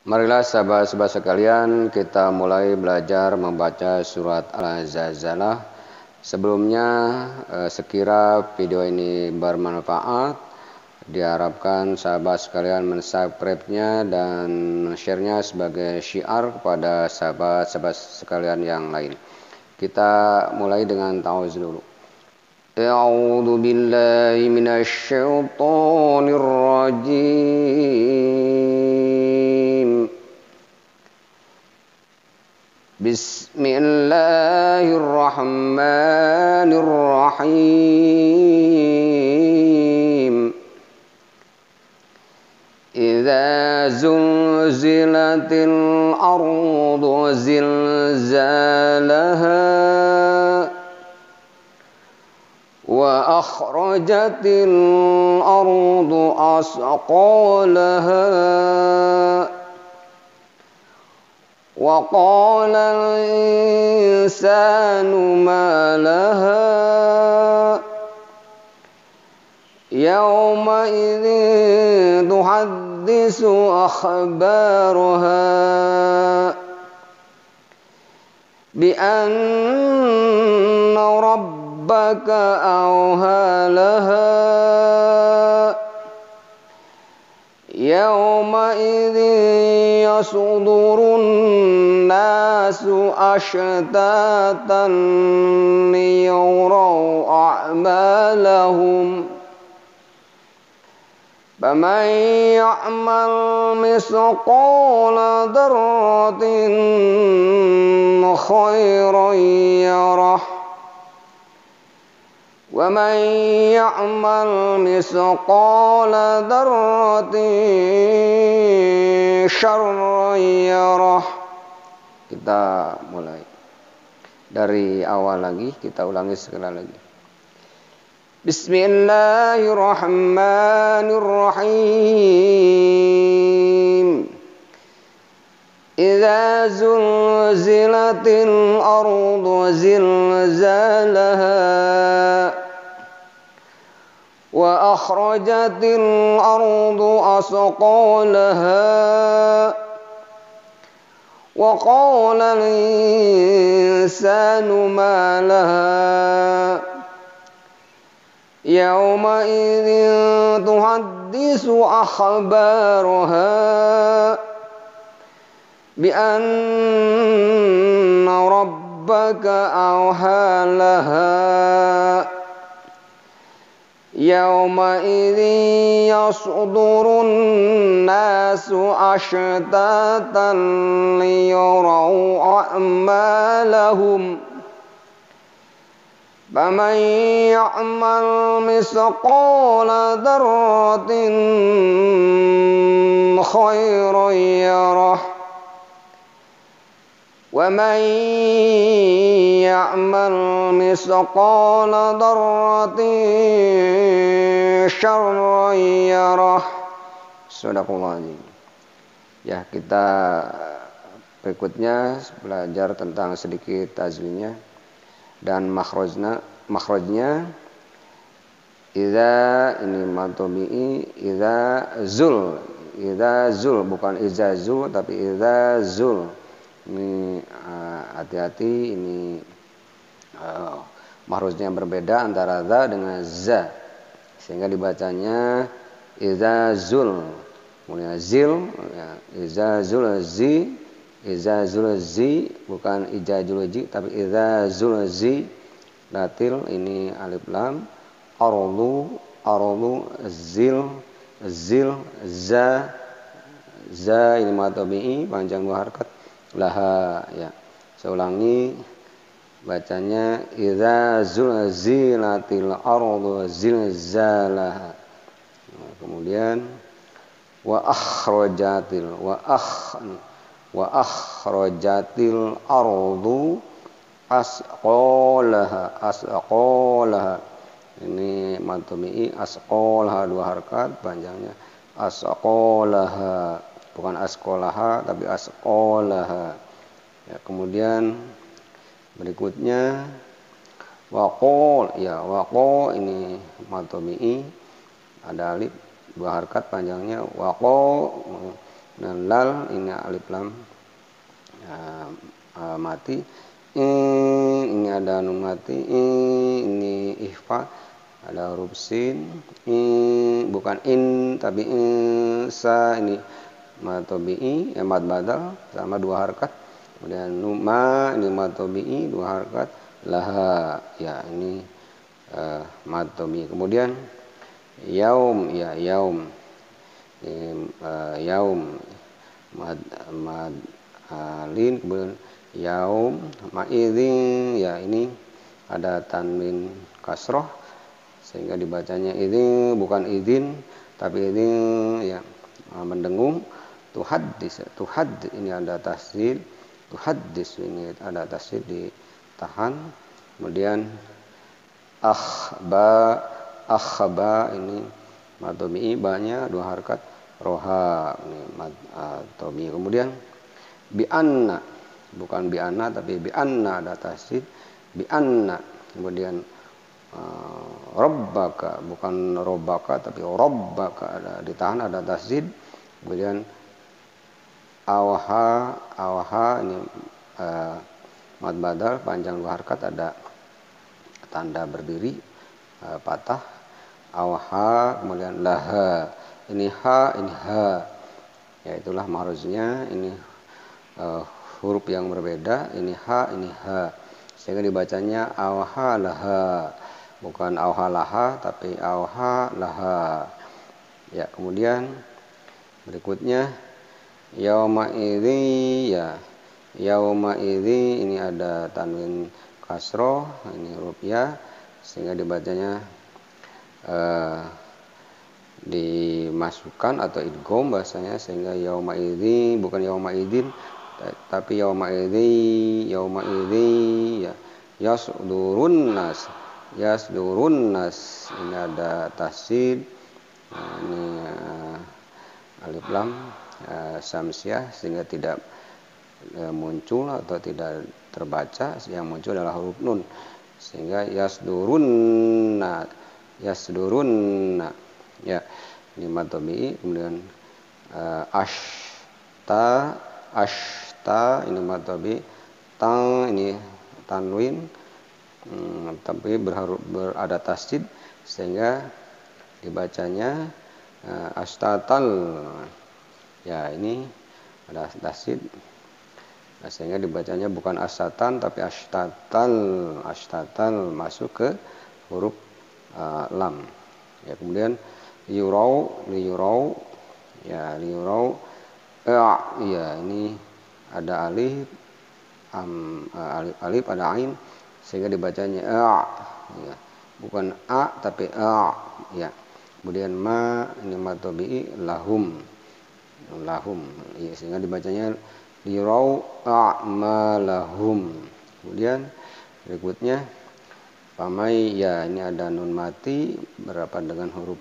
Marilah sahabat-sahabat sekalian, kita mulai belajar membaca surat Al-Zalzalah. Sebelumnya, sekira video ini bermanfaat, diharapkan sahabat sekalian men-subscribe-nya dan share-nya sebagai syiar kepada sahabat-sahabat sekalian yang lain. Kita mulai dengan ta'awuz dulu. A'udzu billahi minasy syaithanir rajim. Bismillahirrahmanirrahim. Idza zulzilatil ardu zilzalaha wa akhrajatil ardu asqalaha wa qala al-insanu ma laha yawma idzin tuhaddisu akhbaraha bi anna rabbaka awha laha yawma idzin yasudurun nasu ashtatan liyuraw a'malahum faman ya'mal misqala dzarratin khairan yarah wa man ya'mal misqala dzarratin syarran yarah. Kita mulai dari awal lagi, kita ulangi sekali lagi. Bismillahirrahmanirrahim. Idza zulzilatil ardu zilzalaha wa akhrajatil ardu asqalaha wa qala al-insanu ma laha yawma idzin tuhaddisu akhbaraha bi anna rabbaka awha laha yawma idzin yasudurun nasu ashtatan liyuraw a'malahum faman ya'mal misqala dzarratin khairan yarah wa man ya'mal misqala dzarratin syarran yarah. Shadaqallahul. Ya, kita berikutnya belajar tentang sedikit tajwidnya dan makhrajnya. Idza ini matobi'i, idza zul bukan idza zul tapi idza zul. Ini hati-hati, ini makhrajnya berbeda antara za dengan za, sehingga dibacanya idza zul, kemudian zil, ya, idza zul zi, idza zul zi, bukan idza zul zi tapi idza zul zi. Latil ini alif lam. Arulu zil za ini matobi'i panjang dua harakat laha, ya. Saya ulangi bacanya idza zulzilatil ardu zilzalaha. Kemudian wa akhrajatil ardu asqalaha. Ini matobi'i asqalaha dua harakat panjangnya asqalaha, bukan asqalaha tapi asqalaha, ya. Kemudian berikutnya waqol, ya, waqo ini matobi'i ada alif dua harakat panjangnya waqo. Dan lal ini alif lam mati. Ini ada nun mati. Ini ihfa, ada huruf sin. Bukan in tapi sa, ini mad tabi'i, mad badal sama 2 harakat. Kemudian ma, ini mad tabi'i 2 harakat. Laha, ya ini mad tabi'i. Kemudian yaum, ya yaum, yaum mad alin. Kemudian yaum ma'idin, ya ini ada tanwin kasroh sehingga dibacanya ini bukan idin tapi ini ya mendengung. Tuhaddis, tuhad ini ada tasdid, tuhaddis ini ada tasdid ditahan. Kemudian akhba ini mad tabi'i, banyak 2 harakat. Roha ini mad tabi'i. Kemudian bi'anna, bukan bi'anna tapi bi'anna ada tasdid, bi'anna. Kemudian rabbaka, bukan robbaka tapi rabbaka, ada ditahan, ada tasdid. Kemudian awaha ini mad badal panjang 2 harakat, ada tanda berdiri patah. Awaha, kemudian laha, ini ha, ini ha, ya itulah mahruznya. Ini huruf yang berbeda, ini ha, ini ha, sehingga dibacanya awaha laha, bukan awaha laha tapi awaha laha. Ya, kemudian berikutnya yauma idzi, ya yauma idzi ini ada tanwin kasroh, ini huruf ya, sehingga dibacanya dimasukkan atau idgham bahasanya, sehingga yauma idzi bukan yauma idzin tapi yauma idzi, yauma idzi, ya yasdurun nas, yasdurun nas ini ada tasdid. Ini alif lam samsiah sehingga tidak muncul atau tidak terbaca, yang muncul adalah huruf nun, sehingga yasdurunna, yasdurunna, ya ini mad tabi'i. Kemudian ashta ini mad tabi'i, ta ini tanwin tapi berada tasdid sehingga dibacanya astatal, ya ini ada tasdid sehingga dibacanya bukan astatan tapi astatal, astatal masuk ke huruf lam. Ya, kemudian yurau, liyurau, ya liyurau, ya ini ada alif, alif ada ain sehingga dibacanya ya, bukan a tapi ya. Kemudian ma ini mad tabi'i, lahum, lahum, ya, sehingga dibacanya liyurau a'malahum. Kemudian berikutnya pamai, ya ini ada nun mati berhadapan dengan huruf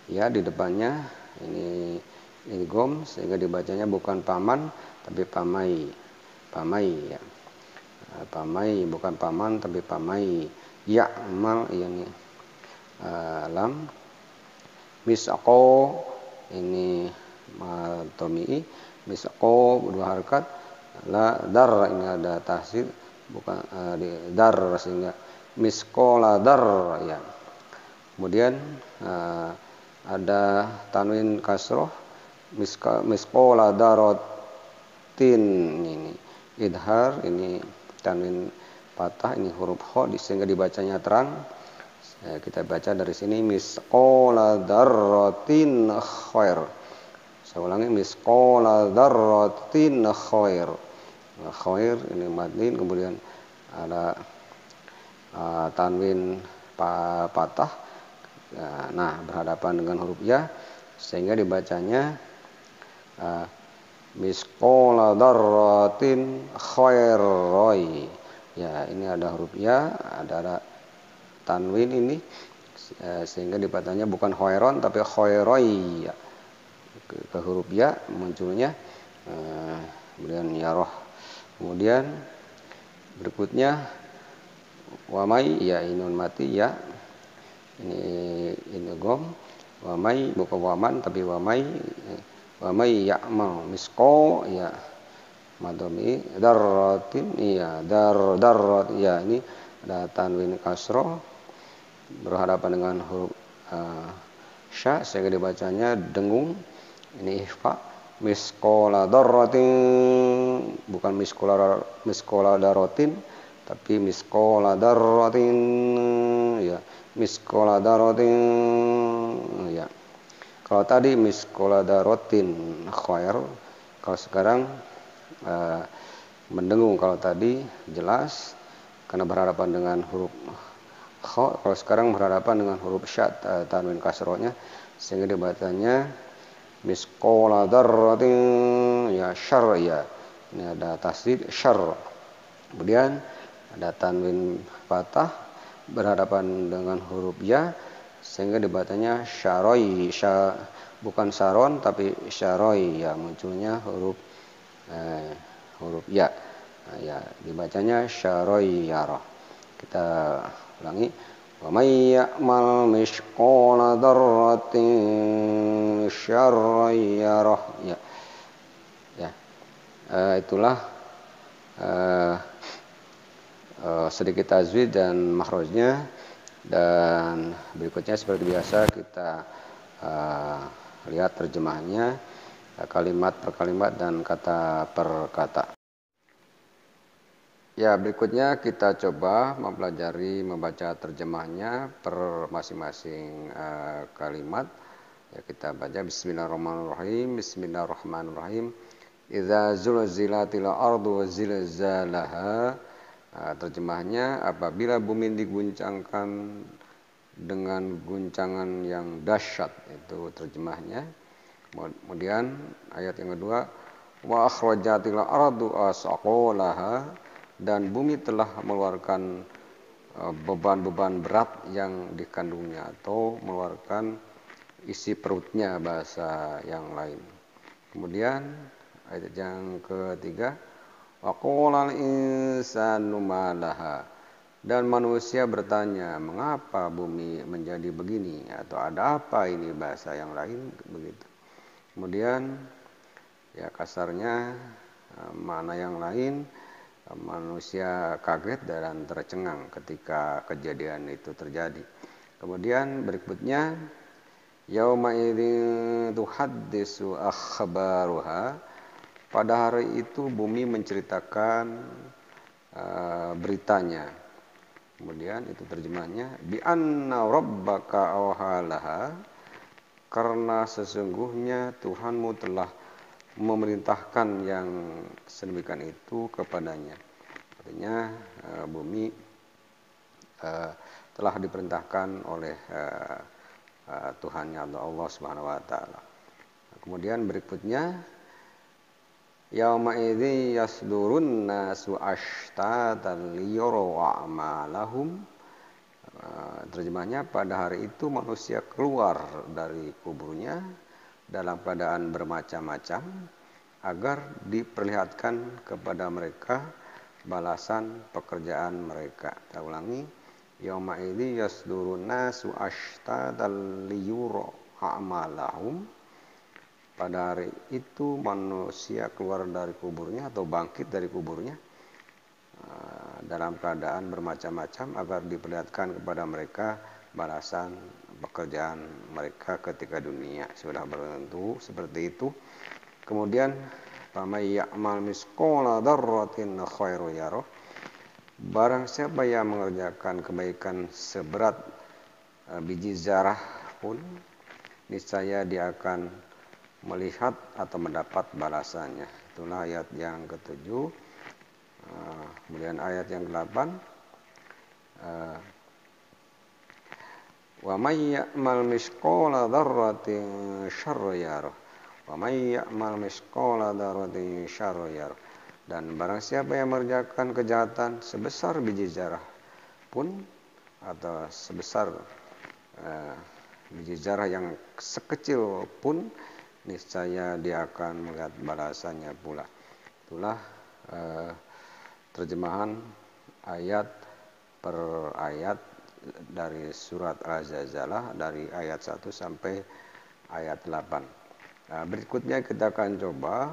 ya di depannya, ini idgham sehingga dibacanya bukan paman tapi pamai, pamai, ya pamai bukan paman tapi pamai. Ya mal ini lam. Misaqo ini mad tabi'i, misaqo 2 harakat. La dar ini ada tasdid bukan di dar sehingga misqala dar, ya. Kemudian ada tanwin kasroh, misqala darotin, ini idhar, ini tanwin patah, ini huruf kha sehingga dibacanya terang. Kita baca dari sini misqala darratin khair. Saya ulangi, misqala darratin khair. Khair ini madlin, kemudian ada tanwin patah, nah berhadapan dengan huruf ya sehingga dibacanya misqala darratin khairoi. Ya ini ada huruf ya, ada tanwin ini sehingga dibacanya bukan khairon tapi khairoi, ya. Ke huruf ya munculnya. Kemudian yaroh. Kemudian berikutnya wamai, ya inun mati, ya ini gom. Wamai bukan waman tapi wamai, Wa may ya'mal misqal ya madomi darratin iya darrat ya ini ada tanwin kasroh berhadapan dengan huruf sya sehingga dibacanya dengung. Ini ihfa. Misqala darratin bukan misqala darratin tapi misqala darratin ya misqala darratin ya. Kalau tadi misqala darratin khair, kalau sekarang mendengung. Kalau tadi jelas karena berhadapan dengan huruf kha, kalau sekarang berhadapan dengan huruf sya tanwin kasrohnya sehingga dibacanya misqala dzarratin ya syarr ya. Ini ada tasdid syarr. Kemudian ada tanwin fathah berhadapan dengan huruf ya sehingga dibacanya syaroi bukan saron tapi syaroi ya, munculnya huruf ya. Nah, ya dibacanya syaroyyarah. Kita ulangi. Wa may ya'mal misqala dzarratin syarrayyarah ya. Ya. Itulah sedikit tajwid dan makhrajnya, dan berikutnya seperti biasa kita lihat terjemahnya kalimat per kalimat dan kata per kata. Ya, berikutnya kita coba mempelajari membaca terjemahnya per masing-masing kalimat. Ya, kita baca bismillahirrahmanirrahim. Bismillahirrahmanirrahim. Idza zulzilatil ardu zilzalaha. Terjemahnya apabila bumi diguncangkan dengan guncangan yang dahsyat, itu terjemahnya. Kemudian ayat yang kedua, wa akhrajatil ardu asqalaha, dan bumi telah mengeluarkan beban-beban berat yang dikandungnya atau mengeluarkan isi perutnya bahasa yang lain. Kemudian ayat yang ketiga, wa qala al-insanu ma laha, dan manusia bertanya mengapa bumi menjadi begini atau ada apa ini bahasa yang lain begitu. Kemudian ya kasarnya makna yang lain, manusia kaget dan tercengang ketika kejadian itu terjadi. Kemudian berikutnya yauma idzin tuhaddisu akhbaruha, pada hari itu bumi menceritakan beritanya. Kemudian itu terjemahnya bi anna rabbaka awhalaha, karena sesungguhnya Tuhanmu telah memerintahkan yang sedemikian itu kepadanya. Artinya bumi telah diperintahkan oleh Tuhannya Allah Subhanahu wa taala. Kemudian berikutnya yauma idzi yasdurun nasu ashtatan liyuru a'malahum. Terjemahnya pada hari itu manusia keluar dari kuburnya dalam keadaan bermacam-macam agar diperlihatkan kepada mereka balasan pekerjaan mereka. Kita ulangi, yauma idzi yasdurun nasu ashtatan liyuru a'malahum. Pada hari itu manusia keluar dari kuburnya atau bangkit dari kuburnya dalam keadaan bermacam-macam agar diperlihatkan kepada mereka balasan pekerjaan mereka ketika dunia sudah bertentu seperti itu. Kemudian famay ya'mal misqala dzarratin khairan yarah, barang siapa yang mengerjakan kebaikan seberat biji zarah pun niscaya dia akan melihat atau mendapat balasannya. Itulah ayat yang ketujuh. Kemudian ayat yang ke-8, wa may ya'mal misqala dzarratin syarran yarah, wa may ya'mal misqala dzarratin syarran yarah, dan barang siapa yang mengerjakan kejahatan sebesar biji zarah pun atau sebesar biji zarah yang sekecil pun niscaya dia akan melihat balasannya pula. Itulah terjemahan ayat per ayat dari surat Al-Zalzalah dari ayat 1 sampai ayat 8. Nah, berikutnya kita akan coba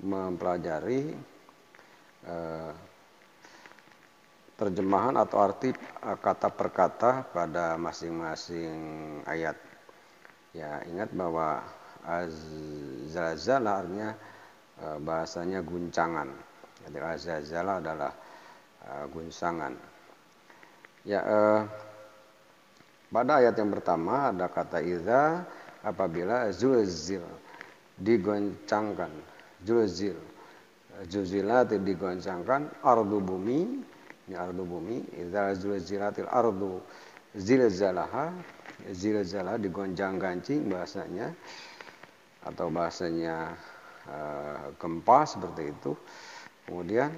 mempelajari terjemahan atau arti kata per kata pada masing-masing ayat. Ya, ingat bahwa zalzala artinya bahasanya guncangan. Jadi zalzala adalah guncangan. Ya, pada ayat yang pertama ada kata idza apabila zulzil digoncangkan, zulzil zuzilat digoncangkan, ardu bumi, ini ardu bumi, idza zulzilatil ardu zilzalaha, zilzalah digoncang-gancing bahasanya, atau bahasanya gempa seperti itu. Kemudian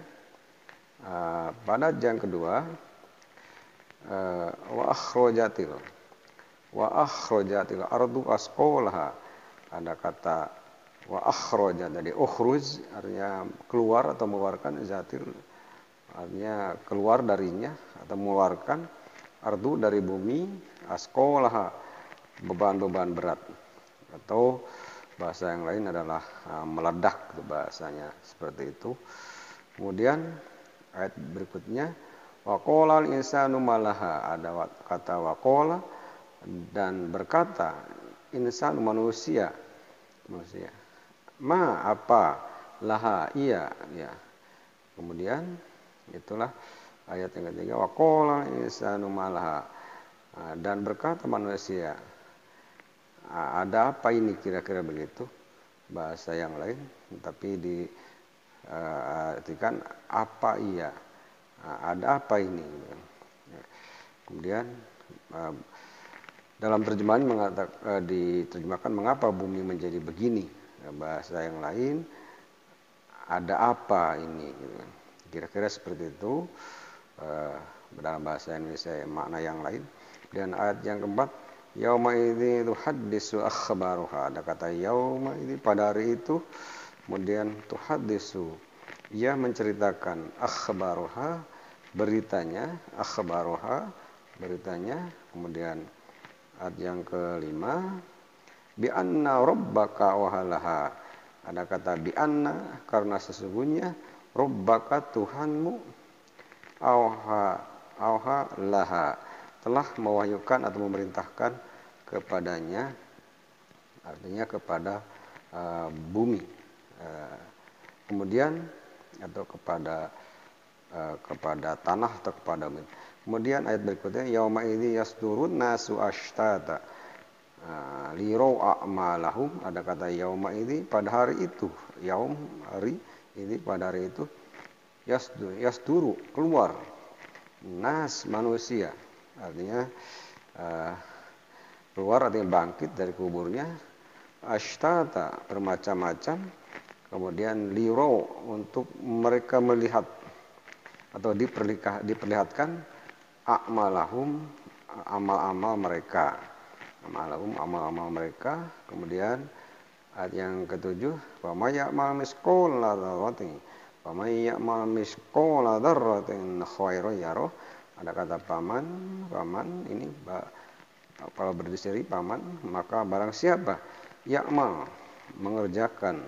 pada yang kedua wa akhrajatil ardu asqalaha, ada kata wa akhraja, dari ukhruj artinya keluar atau mengeluarkan, zatil artinya keluar darinya atau mengeluarkan, ardu dari bumi, asqalaha beban-beban berat, atau bahasa yang lain adalah meledak bahasanya seperti itu. Kemudian ayat berikutnya waqala al-insanu malaha, ada kata waqala dan berkata insan manusia ma apa laha iya ya. Kemudian itulah ayat yang ketiga waqala insanu malaha, dan berkata manusia ada apa ini, kira-kira begitu bahasa yang lain, tapi diartikan apa iya, ada apa ini. Kemudian dalam terjemahan diterjemahkan mengapa bumi menjadi begini. Bahasa yang lain ada apa ini, kira-kira seperti itu dalam bahasa Indonesia makna yang lain. Dan ayat yang keempat yauma idzi tuhaddisu akhbaruha, ada kata yauma idzi pada hari itu, kemudian tuhaddisu ia menceritakan, akhbaruha beritanya, akhbaruha beritanya. Kemudian ayat yang kelima bi anna rabbaka wahalaha, ada kata bi anna karena sesungguhnya, rabbaka Tuhanmu, auha laha telah mewahyukan atau memerintahkan kepadanya, artinya kepada bumi, kemudian atau kepada tanah atau kepada bumi. Kemudian ayat berikutnya yauma idzi yasdurun nasu ashtata lirau a'malahum, ada kata yauma idzi pada hari itu, yaum hari ini, pada hari itu, yasduru keluar, nas manusia artinya keluar artinya bangkit dari kuburnya, ashtata bermacam-macam, kemudian lirau untuk mereka melihat atau diperlihatkan, a'malahum amal-amal mereka, amal-amal mereka. Kemudian ayat yang ketujuh wa may ya'mal misqala dzarratin wa may ya'mal misqala dzarratin khairan yarah, ada kata paman ini kalau berdiri paman, maka barang siapa ya'mal mengerjakan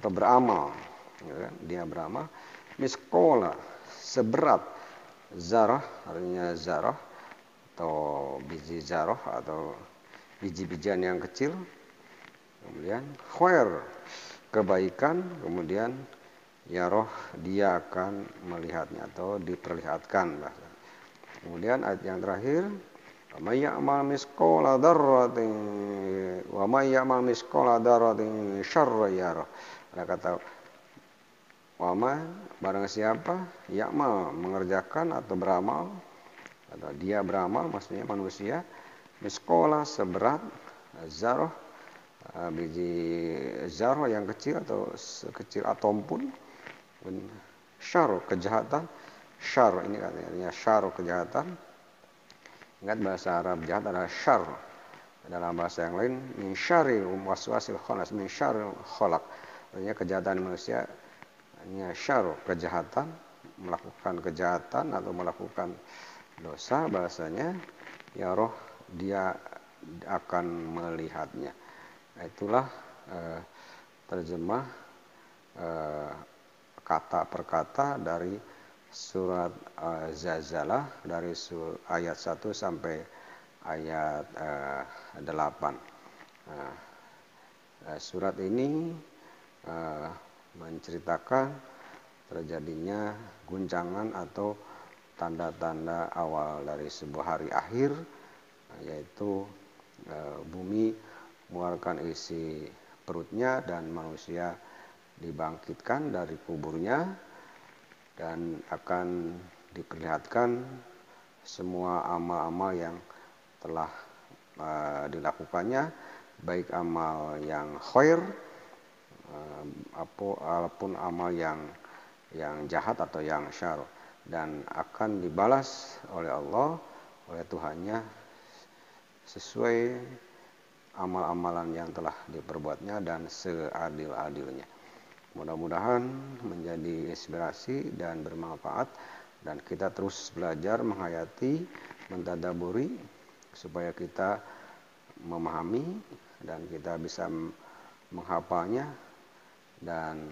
atau beramal, ya, dia beramal, misqala seberat, zarah artinya zarah atau biji zarah atau biji-bijian yang kecil, kemudian khair kebaikan, kemudian yaroh dia akan melihatnya atau diperlihatkan. Kemudian ayat yang terakhir wa may ya'mal misqala dzarratin wa may ya'mal misqala dzarratin syarran yarah, ada kata wama barang siapa ya'mal mengerjakan atau beramal, atau dia beramal maksudnya manusia, miskola seberat zarah biji zarah yang kecil atau sekecil atom pun, syar kejahatan, syar ini katanya syar kejahatan. Ingat bahasa Arab jahat adalah syar, dalam bahasa yang lain min syarril waswasil khannas, min syarril khalaq, artinya kejahatan manusia, artinya syar kejahatan, melakukan kejahatan atau melakukan dosa, bahasanya ya roh dia akan melihatnya. Itulah terjemah kata per kata dari surat Zalzalah dari ayat 1 sampai ayat 8. Surat ini menceritakan terjadinya guncangan atau tanda-tanda awal dari sebuah hari akhir, yaitu bumi mengeluarkan isi perutnya dan manusia dibangkitkan dari kuburnya dan akan diperlihatkan semua amal-amal yang telah dilakukannya, baik amal yang khair apapun amal yang jahat atau yang syar, dan akan dibalas oleh Allah, oleh Tuhannya sesuai amal-amalan yang telah diperbuatnya dan seadil-adilnya. Mudah-mudahan menjadi inspirasi dan bermanfaat, dan kita terus belajar menghayati, mentadaburi supaya kita memahami dan kita bisa menghafalnya dan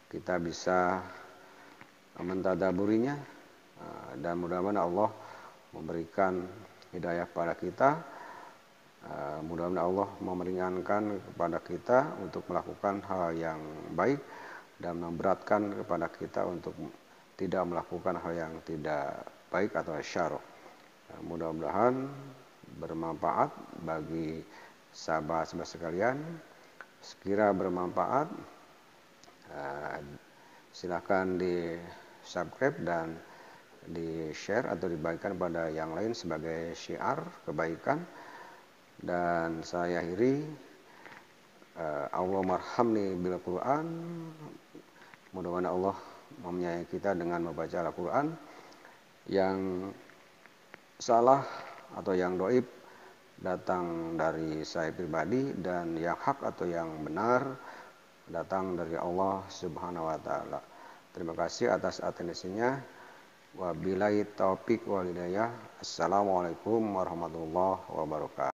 kita bisa mentadaburinya, dan mudah-mudahan Allah memberikan hidayah pada kita. Mudah-mudahan Allah memeringankan kepada kita untuk melakukan hal yang baik dan memberatkan kepada kita untuk tidak melakukan hal yang tidak baik atau syarr. Mudah-mudahan bermanfaat bagi sahabat-sahabat sekalian. Sekira bermanfaat, silakan di subscribe dan di share atau dibagikan pada yang lain sebagai syiar kebaikan. Dan saya akhiri, Allah marhamni bil Quran. Mudah-mudahan Allah menyayangi kita dengan membaca Al-Quran. Yang salah atau yang doib datang dari saya pribadi, dan yang hak atau yang benar datang dari Allah Subhanahu wa taala. Terima kasih atas atensinya. Wabillahi taufik wal hidayah. Assalamualaikum warahmatullahi wabarakatuh.